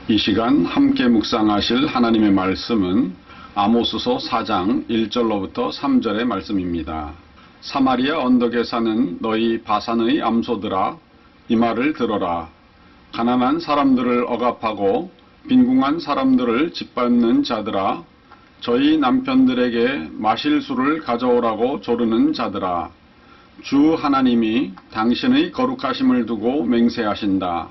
이 시간 함께 묵상하실 하나님의 말씀은 아모스서 4장 1절로부터 3절의 말씀입니다. 사마리아 언덕에 사는 너희 바산의 암소들아, 이 말을 들어라. 가난한 사람들을 억압하고 빈궁한 사람들을 짓밟는 자들아, 저희 남편들에게 마실 술을 가져오라고 조르는 자들아, 주 하나님이 당신의 거룩하심을 두고 맹세하신다.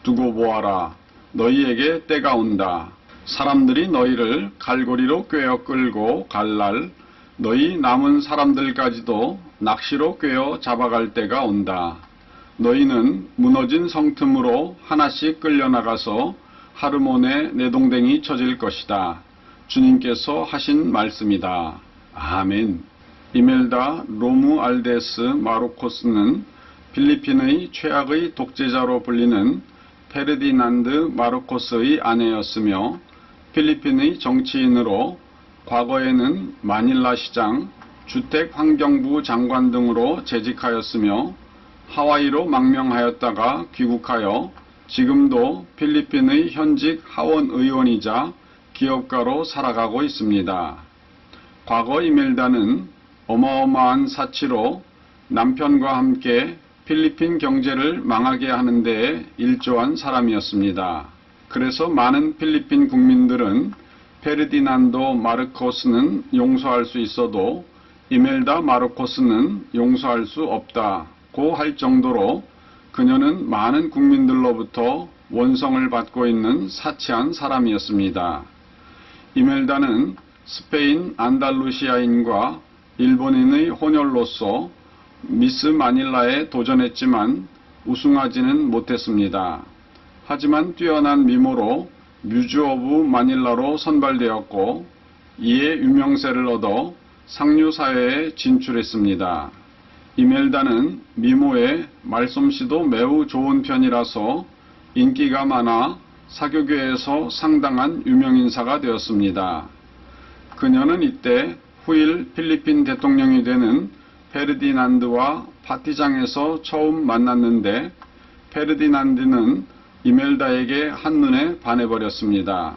두고 보아라. 너희에게 때가 온다. 사람들이 너희를 갈고리로 꿰어 끌고 갈 날, 너희 남은 사람들까지도 낚시로 꿰어 잡아갈 때가 온다. 너희는 무너진 성틈으로 하나씩 끌려나가서 하르몬의 내동댕이 쳐질 것이다. 주님께서 하신 말씀이다. 아멘. 이멜다 로무알데스 마르코스는 필리핀의 최악의 독재자로 불리는 페르디난드 마르코스의 아내였으며 필리핀의 정치인으로 과거에는 마닐라 시장, 주택환경부 장관 등으로 재직하였으며 하와이로 망명하였다가 귀국하여 지금도 필리핀의 현직 하원의원이자 기업가로 살아가고 있습니다. 과거 이멜다는 어마어마한 사치로 남편과 함께 필리핀 경제를 망하게 하는 데에 일조한 사람이었습니다. 그래서 많은 필리핀 국민들은 페르디난도 마르코스는 용서할 수 있어도 이멜다 마르코스는 용서할 수 없다고 할 정도로 그녀는 많은 국민들로부터 원성을 받고 있는 사치한 사람이었습니다. 이멜다는 스페인 안달루시아인과 일본인의 혼혈로서 미스 마닐라에 도전했지만 우승하지는 못했습니다. 하지만 뛰어난 미모로 뮤즈 오브 마닐라로 선발되었고 이에 유명세를 얻어 상류사회에 진출했습니다. 이멜다는 미모에 말솜씨도 매우 좋은 편이라서 인기가 많아 사교계에서 상당한 유명인사가 되었습니다. 그녀는 이때 후일 필리핀 대통령이 되는 페르디난드와 파티장에서 처음 만났는데 페르디난드는 이멜다에게 한눈에 반해버렸습니다.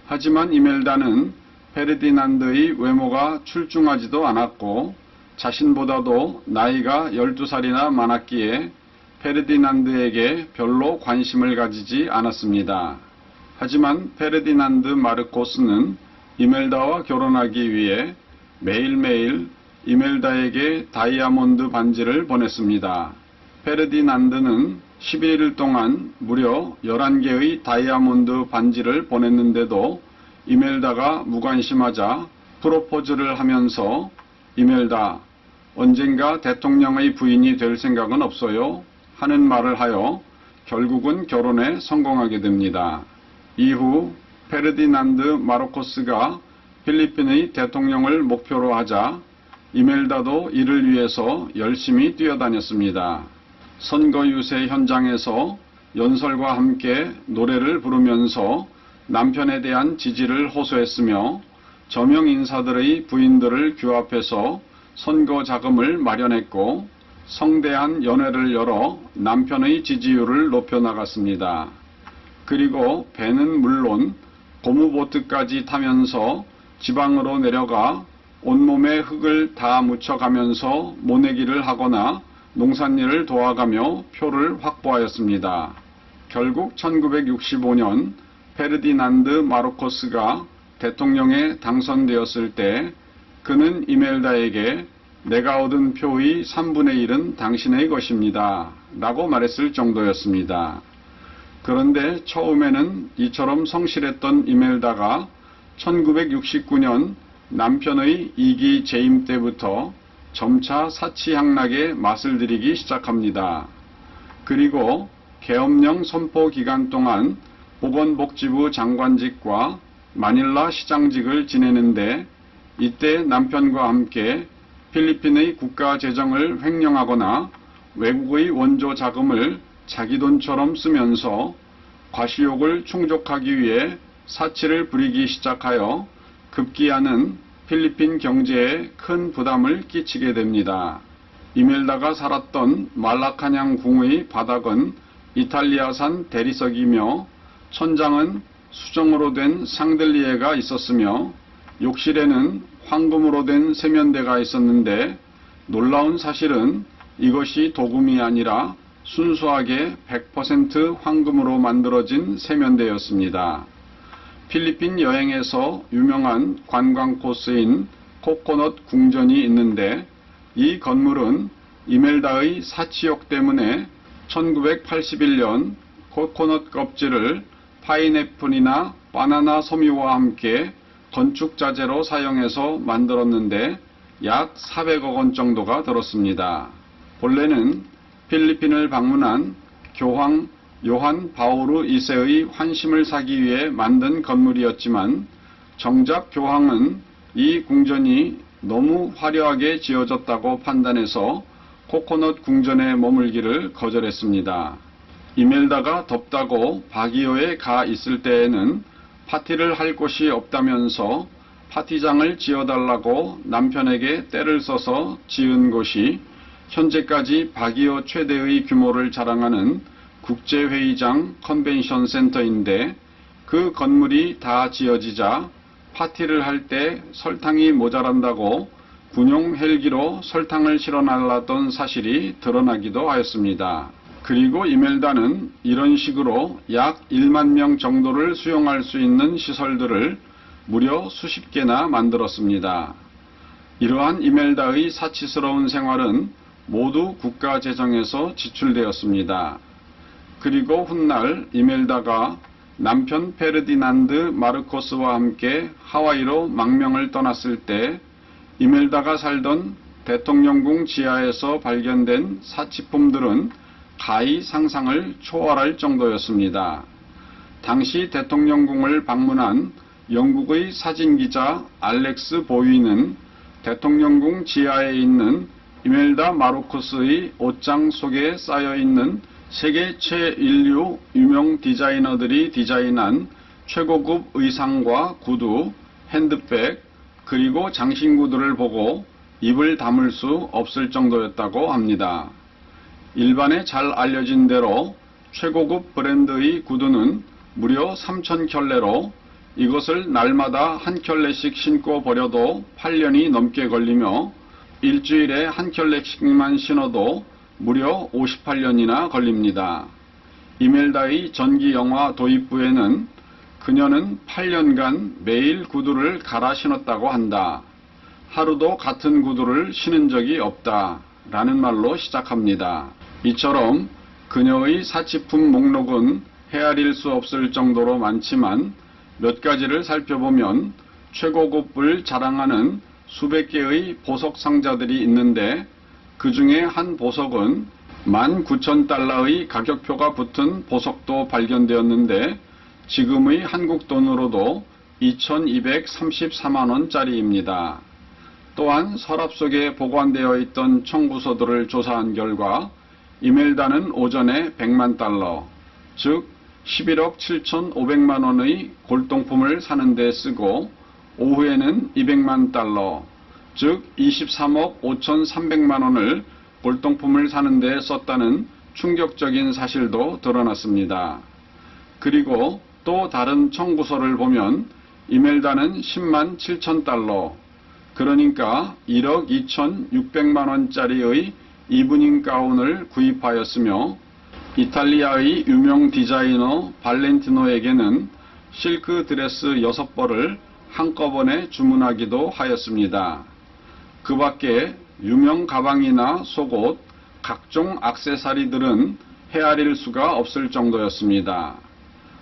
하지만 이멜다는 페르디난드의 외모가 출중하지도 않았고 자신보다도 나이가 12살이나 많았기에 페르디난드에게 별로 관심을 가지지 않았습니다. 하지만 페르디난드 마르코스는 이멜다와 결혼하기 위해 매일매일 이멜다에게 다이아몬드 반지를 보냈습니다. 페르디난드는 11일 동안 무려 11개의 다이아몬드 반지를 보냈는데도 이멜다가 무관심하자 프로포즈를 하면서 이멜다, 언젠가 대통령의 부인이 될 생각은 없어요? 하는 말을 하여 결국은 결혼에 성공하게 됩니다. 이후 페르디난드 마르코스가 필리핀의 대통령을 목표로 하자 이멜다도 이를 위해서 열심히 뛰어다녔습니다. 선거 유세 현장에서 연설과 함께 노래를 부르면서 남편에 대한 지지를 호소했으며 저명 인사들의 부인들을 규합해서 선거 자금을 마련했고 성대한 연회를 열어 남편의 지지율을 높여나갔습니다. 그리고 배는 물론 고무보트까지 타면서 지방으로 내려가 온몸에 흙을 다 묻혀가면서 모내기를 하거나 농산일을 도와가며 표를 확보하였습니다. 결국 1965년 페르디난드 마르코스가 대통령에 당선되었을 때 그는 이멜다에게 내가 얻은 표의 3분의 1은 당신의 것입니다. 라고 말했을 정도였습니다. 그런데 처음에는 이처럼 성실했던 이멜다가 1969년 남편의 2기 재임 때부터 점차 사치향락에 맛을 들이기 시작합니다. 그리고 계엄령 선포 기간 동안 보건복지부 장관직과 마닐라 시장직을 지내는데 이때 남편과 함께 필리핀의 국가 재정을 횡령하거나 외국의 원조 자금을 자기 돈처럼 쓰면서 과시욕을 충족하기 위해 사치를 부리기 시작하여 급기야는 필리핀 경제에 큰 부담을 끼치게 됩니다. 이멜다가 살았던 말라카냥 궁의 바닥은 이탈리아산 대리석이며 천장은 수정으로 된 샹들리에가 있었으며 욕실에는 황금으로 된 세면대가 있었는데 놀라운 사실은 이것이 도금이 아니라 순수하게 100% 황금으로 만들어진 세면대였습니다. 필리핀 여행에서 유명한 관광 코스인 코코넛 궁전이 있는데 이 건물은 이멜다의 사치욕 때문에 1981년 코코넛 껍질을 파인애플이나 바나나 섬유와 함께 건축자재로 사용해서 만들었는데 약 400억 원 정도가 들었습니다. 본래는 필리핀을 방문한 교황 요한 바오르 2세의 환심을 사기 위해 만든 건물이었지만 정작 교황은 이 궁전이 너무 화려하게 지어졌다고 판단해서 코코넛 궁전에 머물기를 거절했습니다. 이멜다가 덥다고 바기오에 가 있을 때에는 파티를 할 곳이 없다면서 파티장을 지어달라고 남편에게 떼를 써서 지은 곳이 현재까지 바기오 최대의 규모를 자랑하는 국제회의장 컨벤션 센터인데 그 건물이 다 지어지자 파티를 할 때 설탕이 모자란다고 군용 헬기로 설탕을 실어 날랐던 사실이 드러나기도 하였습니다. 그리고 이멜다는 이런 식으로 약 1만 명 정도를 수용할 수 있는 시설들을 무려 수십 개나 만들었습니다. 이러한 이멜다의 사치스러운 생활은 모두 국가 재정에서 지출되었습니다. 그리고 훗날 이멜다가 남편 페르디난드 마르코스와 함께 하와이로 망명을 떠났을 때 이멜다가 살던 대통령궁 지하에서 발견된 사치품들은 가히 상상을 초월할 정도였습니다. 당시 대통령궁을 방문한 영국의 사진기자 알렉스 보위는 대통령궁 지하에 있는 이멜다 마르코스의 옷장 속에 쌓여있는 세계 최인류 유명 디자이너들이 디자인한 최고급 의상과 구두, 핸드백, 그리고 장신구들을 보고 입을 다물 수 없을 정도였다고 합니다. 일반에 잘 알려진 대로 최고급 브랜드의 구두는 무려 3,000켤레로 이것을 날마다 한 켤레씩 신고 버려도 8년이 넘게 걸리며 일주일에 한 켤레씩만 신어도 무려 58년이나 걸립니다. 이멜다의 전기 영화 도입부에는 그녀는 8년간 매일 구두를 갈아 신었다고 한다. 하루도 같은 구두를 신은 적이 없다. 라는 말로 시작합니다. 이처럼 그녀의 사치품 목록은 헤아릴 수 없을 정도로 많지만 몇 가지를 살펴보면 최고급을 자랑하는 수백 개의 보석 상자들이 있는데 그 중에 한 보석은 19,000달러의 가격표가 붙은 보석도 발견되었는데 지금의 한국 돈으로도 2,234만원짜리입니다. 또한 서랍 속에 보관되어 있던 청구서들을 조사한 결과 이멜다는 오전에 100만 달러, 즉 11억 7,500만원의 골동품을 사는 데 쓰고 오후에는 200만 달러, 즉 23억 5,300만원을 골동품을 사는 데 썼다는 충격적인 사실도 드러났습니다. 그리고 또 다른 청구서를 보면 이멜다는 10만 7천 달러, 그러니까 1억 2,600만원짜리의 이브닝 가운을 구입하였으며 이탈리아의 유명 디자이너 발렌티노에게는 실크 드레스 6벌을 한꺼번에 주문하기도 하였습니다. 그 밖에 유명 가방이나 속옷, 각종 액세서리들은 헤아릴 수가 없을 정도였습니다.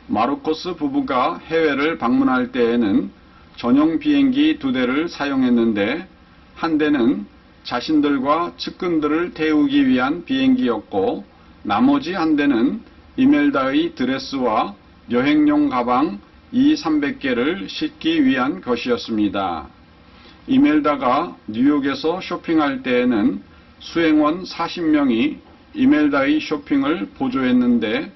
마르코스 부부가 해외를 방문할 때에는 전용 비행기 2대를 사용했는데 한 대는 자신들과 측근들을 태우기 위한 비행기였고 나머지 한 대는 이멜다의 드레스와 여행용 가방 200~300개를 싣기 위한 것이었습니다. 이멜다가 뉴욕에서 쇼핑할 때에는 수행원 40명이 이멜다의 쇼핑을 보조했는데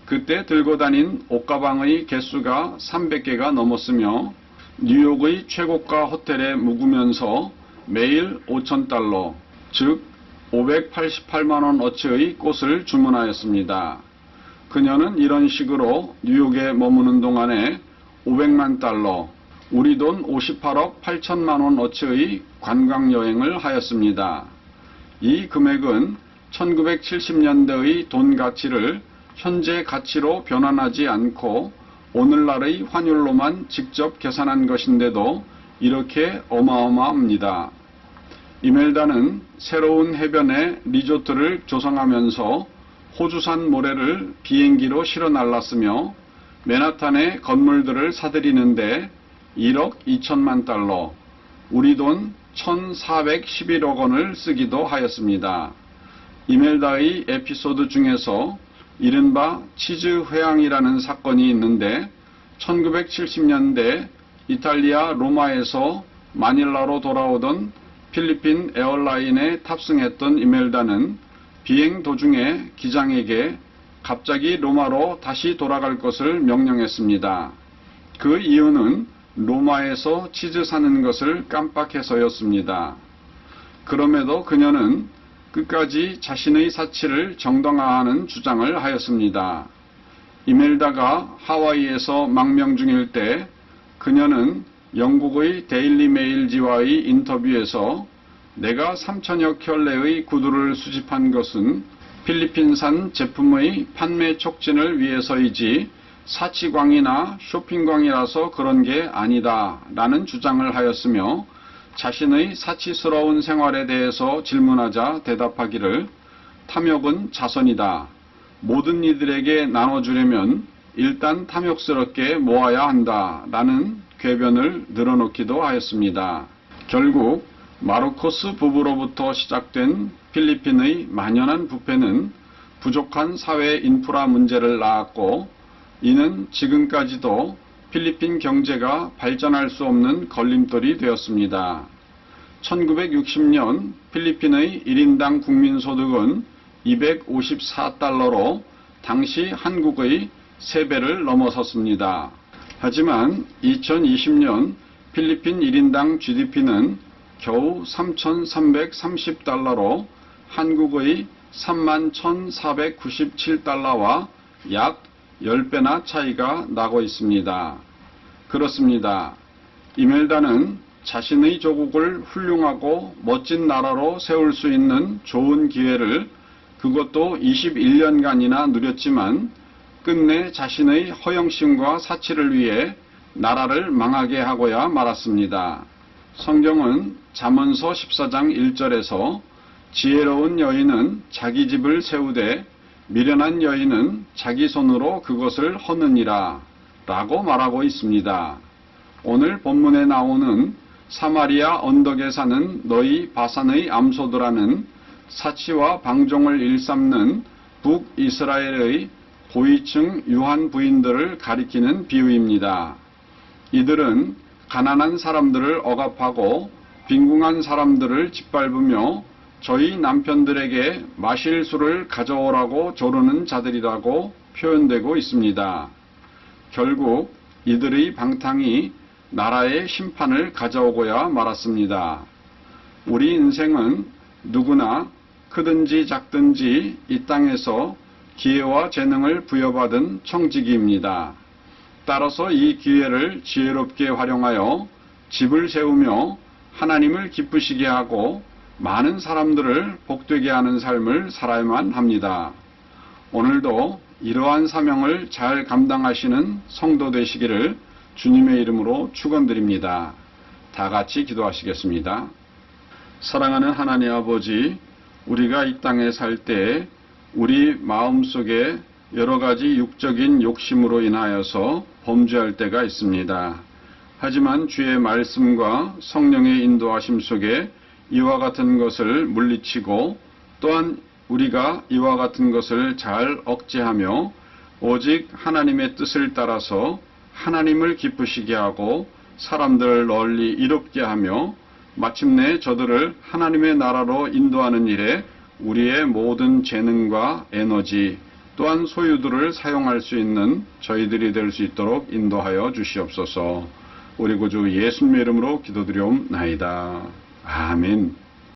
그때 들고 다닌 옷가방의 개수가 300개가 넘었으며 뉴욕의 최고가 호텔에 묵으면서 매일 5,000달러, 즉 588만원어치의 꽃을 주문하였습니다. 그녀는 이런 식으로 뉴욕에 머무는 동안에 500만 달러, 우리 돈 58억 8천만 원어치의 관광여행을 하였습니다. 이 금액은 1970년대의 돈 가치를 현재 가치로 변환하지 않고 오늘날의 환율로만 직접 계산한 것인데도 이렇게 어마어마합니다. 이멜다는 새로운 해변에 리조트를 조성하면서 호주산 모래를 비행기로 실어 날랐으며 맨하탄의 건물들을 사들이는데 1억 2천만 달러, 우리 돈 1411억 원을 쓰기도 하였습니다. 이멜다의 에피소드 중에서 이른바 치즈 회항이라는 사건이 있는데 1970년대 이탈리아 로마에서 마닐라로 돌아오던 필리핀 에어라인에 탑승했던 이멜다는 비행 도중에 기장에게 갑자기 로마로 다시 돌아갈 것을 명령했습니다. 그 이유는 로마에서 치즈 사는 것을 깜빡해서였습니다. 그럼에도 그녀는 끝까지 자신의 사치를 정당화하는 주장을 하였습니다. 이멜다가 하와이에서 망명 중일 때 그녀는 영국의 데일리 메일지와의 인터뷰에서 내가 3천여 켤레의 구두를 수집한 것은 필리핀산 제품의 판매 촉진을 위해서이지 사치광이나 쇼핑광이라서 그런 게 아니다 라는 주장을 하였으며 자신의 사치스러운 생활에 대해서 질문하자 대답하기를 탐욕은 자선이다. 모든 이들에게 나눠주려면 일단 탐욕스럽게 모아야 한다 라는 궤변을 늘어놓기도 하였습니다. 결국 마르코스 부부로부터 시작된 필리핀의 만연한 부패는 부족한 사회 인프라 문제를 낳았고 이는 지금까지도 필리핀 경제가 발전할 수 없는 걸림돌이 되었습니다. 1960년 필리핀의 1인당 국민소득은 254달러로 당시 한국의 3배를 넘어섰습니다. 하지만 2020년 필리핀 1인당 GDP는 겨우 3,330달러로 한국의 31,497달러와 약 10배나 차이가 나고 있습니다. 그렇습니다. 이멜다는 자신의 조국을 훌륭하고 멋진 나라로 세울 수 있는 좋은 기회를 그것도 21년간이나 누렸지만 끝내 자신의 허영심과 사치를 위해 나라를 망하게 하고야 말았습니다. 성경은 잠언서 14장 1절에서 지혜로운 여인은 자기 집을 세우되 미련한 여인은 자기 손으로 그것을 허느니라 라고 말하고 있습니다. 오늘 본문에 나오는 사마리아 언덕에 사는 너희 바산의 암소들아는 사치와 방종을 일삼는 북이스라엘의 고위층 유한 부인들을 가리키는 비유입니다. 이들은 가난한 사람들을 억압하고 빈궁한 사람들을 짓밟으며 저희 남편들에게 마실 술을 가져오라고 조르는 자들이라고 표현되고 있습니다. 결국 이들의 방탕이 나라의 심판을 가져오고야 말았습니다. 우리 인생은 누구나 크든지 작든지 이 땅에서 기회와 재능을 부여받은 청지기입니다. 따라서 이 기회를 지혜롭게 활용하여 집을 세우며 하나님을 기쁘시게 하고 많은 사람들을 복되게 하는 삶을 살아야만 합니다. 오늘도 이러한 사명을 잘 감당하시는 성도 되시기를 주님의 이름으로 축원드립니다. 다 같이 기도하시겠습니다. 사랑하는 하나님 아버지, 우리가 이 땅에 살 때 우리 마음속에 여러 가지 육적인 욕심으로 인하여서 범죄할 때가 있습니다. 하지만 주의 말씀과 성령의 인도하심 속에 이와 같은 것을 물리치고 또한 우리가 이와 같은 것을 잘 억제하며 오직 하나님의 뜻을 따라서 하나님을 기쁘시게 하고 사람들을 널리 이롭게 하며 마침내 저들을 하나님의 나라로 인도하는 일에 우리의 모든 재능과 에너지 또한 소유들을 사용할 수 있는 저희들이 될 수 있도록 인도하여 주시옵소서. 우리 구주 예수님의 이름으로 기도드리옵나이다. 아멘.